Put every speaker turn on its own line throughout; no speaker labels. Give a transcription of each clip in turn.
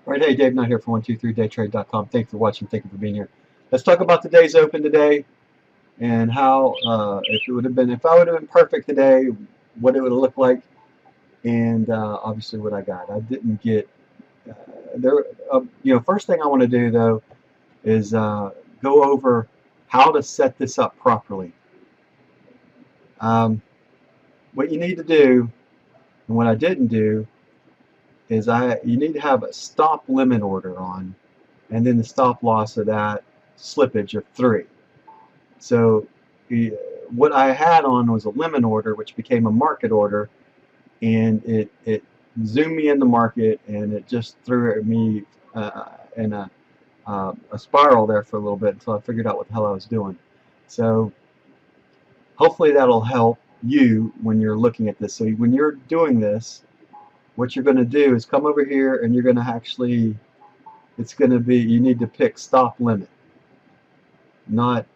All right, hey, Dave Knight here from 123daytrade.com. Thank you for watching. Thank you for being here. Let's talk about today's open today and how if I would have been perfect today, what it would have looked like, and obviously what I got. I didn't get uh, there. First thing I want to do though is go over how to set this up properly. Um, what you need to do, and what I didn't do, is you need to have a stop limit order on, and then the stop loss of that slippage of 3. So what I had on was a limit order, which became a market order, and it zoomed me in the market, and it just threw me in a spiral there for a little bit until I figured out what the hell I was doing. So hopefully that'll help you when you're looking at this. So when you're doing this, what you're going to do is come over here, and you're going to actually, it's going to be, you need to pick stop limit, not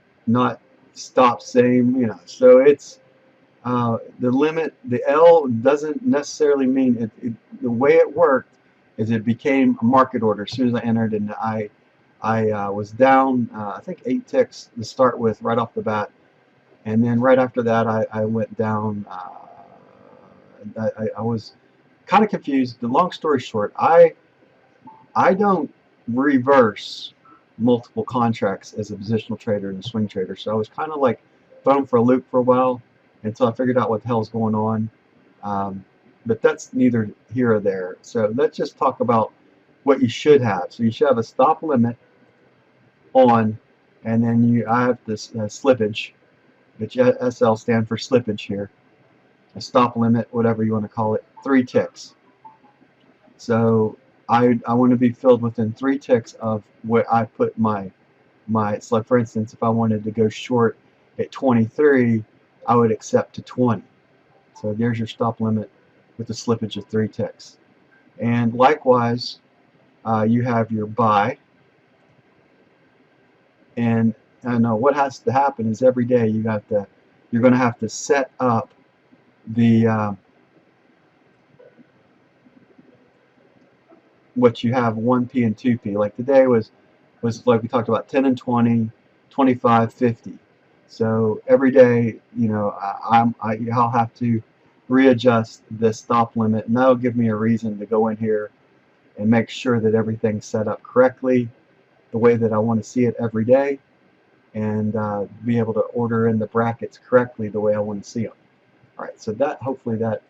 stop same. So it's the limit. The L doesn't necessarily mean the way it worked is it became a market order as soon as I entered, and I was down I think 8 ticks to start with right off the bat, and then right after that I went down. I was kind of confused. The long story short, I don't reverse multiple contracts as a positional trader and a swing trader. So I was kind of like thrown for a loop for a while until I figured out what the hell's going on. But that's neither here or there. So let's just talk about what you should have. So you should have a stop limit on, and then I have this slippage, which SL stand for slippage here. A stop limit, whatever you want to call it, 3 ticks. So I want to be filled within 3 ticks of where I put my so like for instance, if I wanted to go short at 23, I would accept to 20. So there's your stop limit with a slippage of 3 ticks. And likewise, you have your buy. And what has to happen is every day you're going to have to set up the what you have 1p and 2p. Like today was like we talked about 10 and 20, 25, 50. So every day, I'll have to readjust the stop limit, and that'll give me a reason to go in here and make sure that everything's set up correctly, the way that I want to see it every day, and be able to order in the brackets correctly the way I want to see them. All right, so hopefully that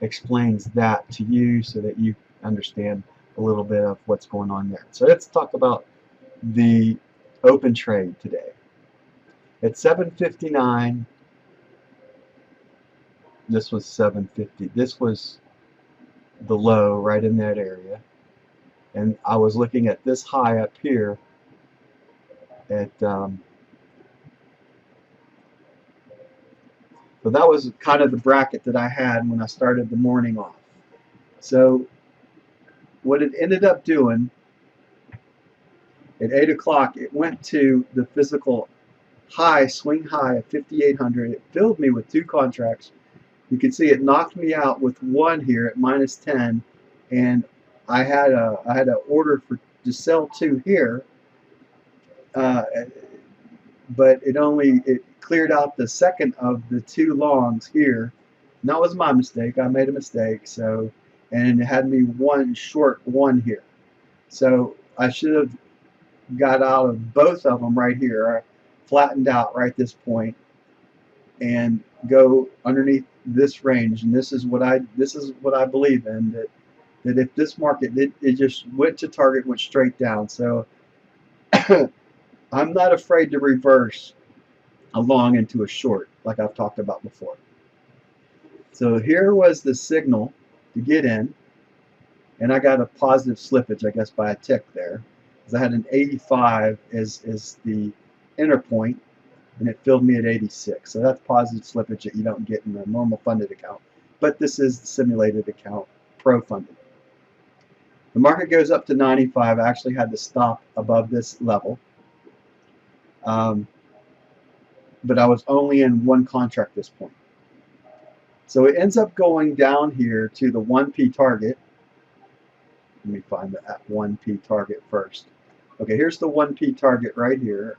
explains that to you so that you understand a little bit of what's going on there. So let's talk about the open trade today. At 7:59, this was 7:50. This was the low right in that area, and I was looking at this high up here at so that was kind of the bracket that I had when I started the morning off. So what it ended up doing at 8 o'clock, it went to the physical high, swing high of 5,800. It filled me with 2 contracts. You can see it knocked me out with 1 here at minus 10, and I had an order to sell 2 here, but it cleared out the second of the 2 longs here. And that was my mistake. I made a mistake. So, and it had me 1 short 1 here. So I should have got out of both of them right here. I flattened out right this point and go underneath this range, and this is what I believe in, that if this market it just went to target, went straight down. So I'm not afraid to reverse a long into a short like I've talked about before. So here was the signal to get in, and I got a positive slippage, I guess, by a tick there, because I had an 85 as the enter point, and it filled me at 86. So that's positive slippage that you don't get in a normal funded account. But this is the simulated account, pro funded. The market goes up to 95. I actually had to stop above this level. But I was only in 1 contract at this point. So it ends up going down here to the 1p target. Let me find the 1P target first. Okay, here's the 1P target right here.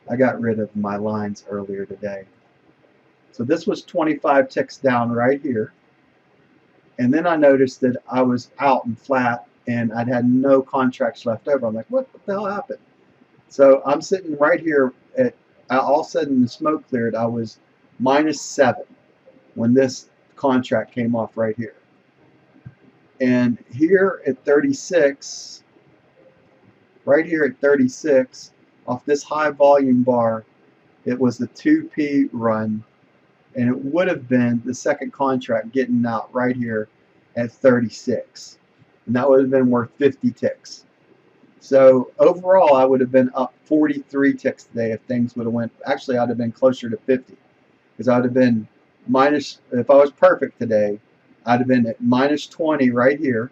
I got rid of my lines earlier today. So this was 25 ticks down right here. And then I noticed that I was out and flat and I'd had no contracts left over. I'm like, what the hell happened? So I'm sitting right here at, all of a sudden the smoke cleared. I was -7 when this contract came off right here. And here at 36, right here at 36, off this high volume bar, it was the 2P run, and it would have been the second contract getting out right here at 36. And that would have been worth 50 ticks. So overall, I would have been up 43 ticks today if things would have went. Actually, I'd have been closer to 50 because I would have been minus. If I was perfect today, I'd have been at -20 right here,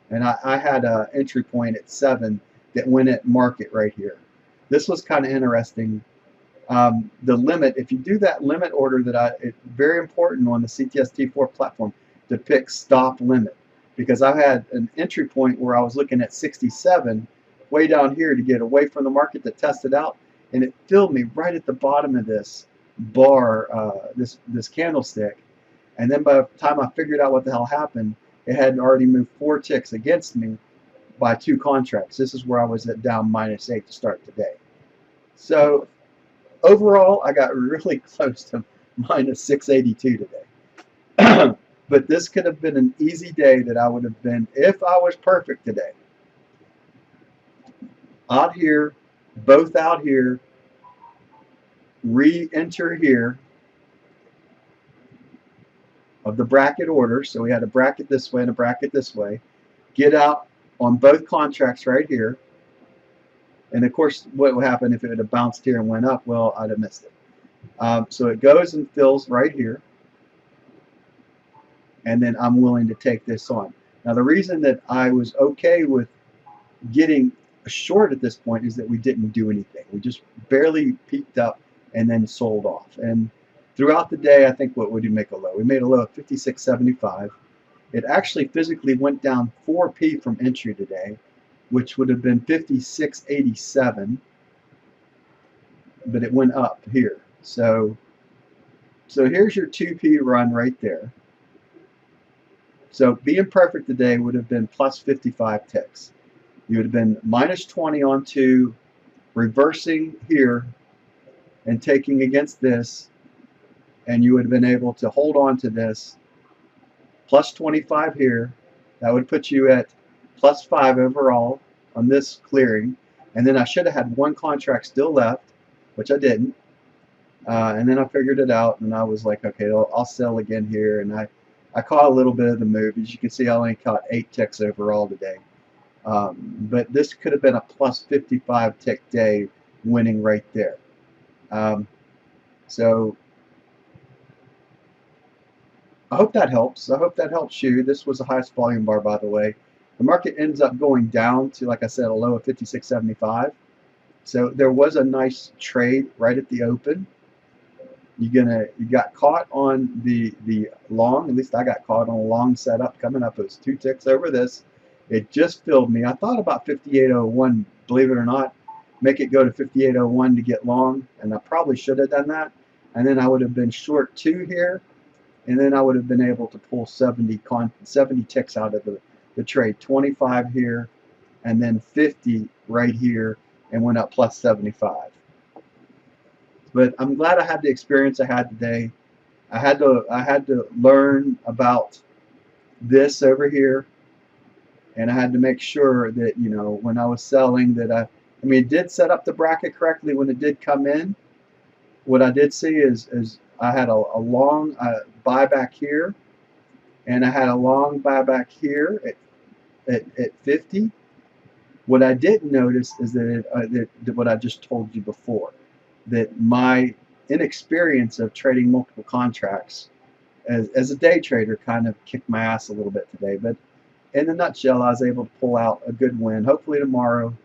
and I had an entry point at 7 that went at market right here. This was kind of interesting. The limit, if you do that limit order it's very important on the CTST4 platform to pick stop limit, because I had an entry point where I was looking at 67 way down here to get away from the market to test it out, and it filled me right at the bottom of this bar, this candlestick. And then by the time I figured out what the hell happened, it had already moved 4 ticks against me by 2 contracts. This is where I was at down -8 to start today. So overall, I got really close to -682 today. But this could have been an easy day that I would have been if I was perfect today. Out here, both out here, re-enter here of the bracket order. So we had a bracket this way and a bracket this way. Get out on both contracts right here. And of course, what would happen if it would have bounced here and went up? Well, I'd have missed it. So it goes and fills right here. And then I'm willing to take this on. Now, the reason that I was okay with getting a short at this point is that we didn't do anything. We just barely peaked up and then sold off. And throughout the day, I think what would you make a low? We made a low of 56.75. It actually physically went down 4p from entry today, which would have been 56.87, but it went up here. So here's your 2p run right there. So being perfect today would have been plus 55 ticks. You would have been -20 on 2, reversing here and taking against this, and you would have been able to hold on to this, plus 25 here. That would put you at plus 5 overall on this clearing. And then I should have had 1 contract still left, which I didn't. And then I figured it out, and I was like, okay, I'll sell again here. And I caught a little bit of the move. As you can see, I only caught 8 ticks overall today. But this could have been a plus 55 tick day winning right there. So I hope that helps. I hope that helps you. This was the highest volume bar, by the way. The market ends up going down to, like I said, a low of 56.75. So there was a nice trade right at the open. You got caught on the long. At least I got caught on a long setup coming up. It was 2 ticks over this. It just filled me. I thought about 58.01. Believe it or not, make it go to 58.01 to get long, and I probably should have done that. And then I would have been short 2 here, and then I would have been able to pull 70 ticks out of the trade. 25 here, and then 50 right here, and went up plus 75. But I'm glad I had the experience I had today. I had to learn about this over here, and I had to make sure that, you know, when I was selling, that I mean, it did set up the bracket correctly when it did come in. What I did see is I had a long buyback here, and I had a long buyback here at 50. What I didn't notice is that what I just told you before, that my inexperience of trading multiple contracts as a day trader kind of kicked my ass a little bit today. But in a nutshell, I was able to pull out a good win. Hopefully tomorrow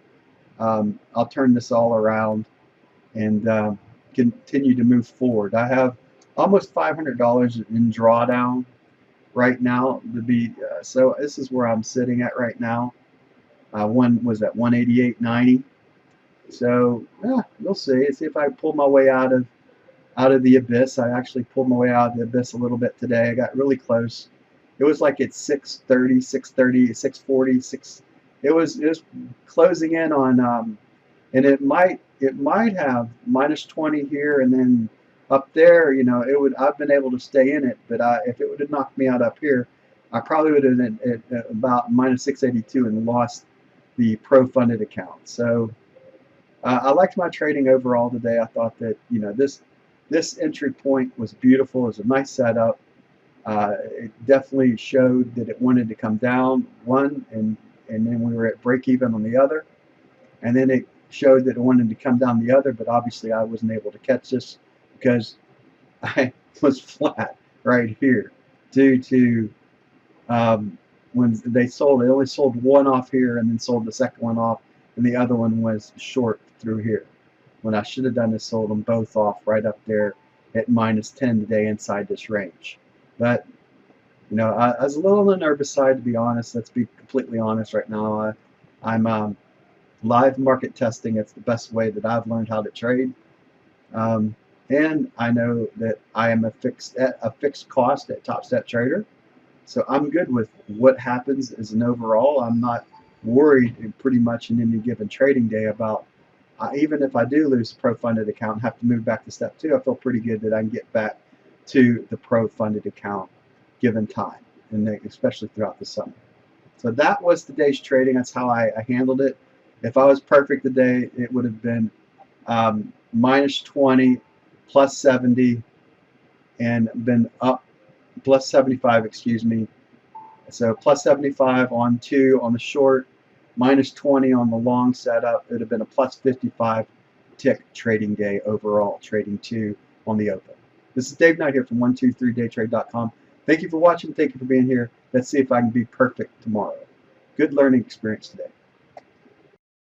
I'll turn this all around and continue to move forward. I have almost $500 in drawdown right now to be so this is where I'm sitting at right now. One was at 188.90. So yeah, we'll see. See if I pull my way out of the abyss. I actually pulled my way out of the abyss a little bit today. I got really close. It was like at 6:30, 6:30, 6:40, 6. It was closing in on and it might have minus 20 here, and then up there, you know, it would I've been able to stay in it, but if it would have knocked me out up here, I probably would have been at about minus 682 and lost the pro funded account. So I liked my trading overall today. I thought that, you know, this entry point was beautiful. It was a nice setup. It definitely showed that it wanted to come down one, and then we were at break even on the other, and then it showed that it wanted to come down the other. But obviously, I wasn't able to catch this because I was flat right here due to when they sold. They only sold one off here and then sold the second one off, and the other one was short through here. When I should have done is sold them both off right up there at minus 10 today inside this range. But you know, I was a little on the nervous side, to be honest. Let's be completely honest right now. I'm live market testing. It's the best way that I've learned how to trade. And I know that I am a fixed cost at TopStepTrader. So I'm good with what happens as an overall. I'm not worried pretty much in any given trading day about even if I do lose the pro funded account and have to move back to step 2, I feel pretty good that I can get back to the pro funded account given time, and especially throughout the summer. So that was today's trading. That's how I handled it. If I was perfect today, it would have been minus 20, plus 70, and been up plus 75, excuse me. So plus 75 on 2 on the short, minus 20 on the long setup. It would have been a plus 55 tick trading day overall, trading 2 on the open. This is Dave Knight here from 123daytrade.com. Thank you for watching. Thank you for being here. Let's see if I can be perfect tomorrow. Good learning experience today.